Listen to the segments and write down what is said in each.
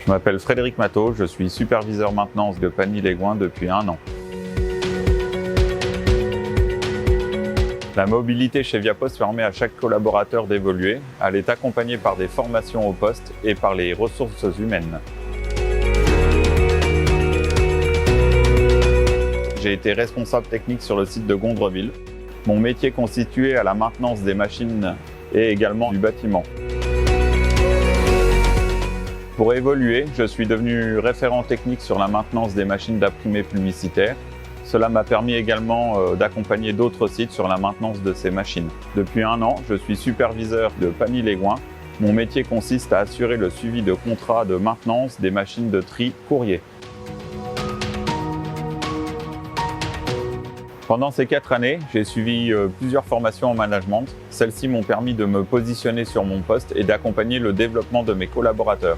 Je m'appelle Frédéric Matteau, je suis superviseur maintenance de Pagny-les-Goins depuis 1 an. La mobilité chez Viapost permet à chaque collaborateur d'évoluer. Elle est accompagnée par des formations au poste et par les ressources humaines. J'ai été responsable technique sur le site de Gondreville. Mon métier consistait à la maintenance des machines et également du bâtiment. Pour évoluer, je suis devenu référent technique sur la maintenance des machines d'imprimés publicitaires. Cela m'a permis également d'accompagner d'autres sites sur la maintenance de ces machines. Depuis 1 an, je suis superviseur de Pagny-les-Goins. Mon métier consiste à assurer le suivi de contrats de maintenance des machines de tri courrier. Pendant ces 4 années, j'ai suivi plusieurs formations en management. Celles-ci m'ont permis de me positionner sur mon poste et d'accompagner le développement de mes collaborateurs.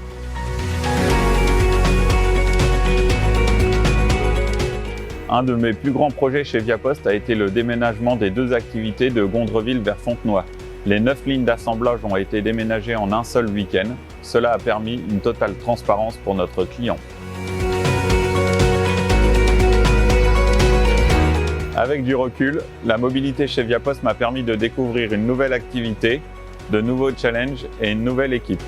Un de mes plus grands projets chez Viapost a été le déménagement des 2 activités de Gondreville vers Fontenoy. Les 9 lignes d'assemblage ont été déménagées en un seul week-end. Cela a permis une totale transparence pour notre client. Avec du recul, la mobilité chez Viapost m'a permis de découvrir une nouvelle activité, de nouveaux challenges et une nouvelle équipe.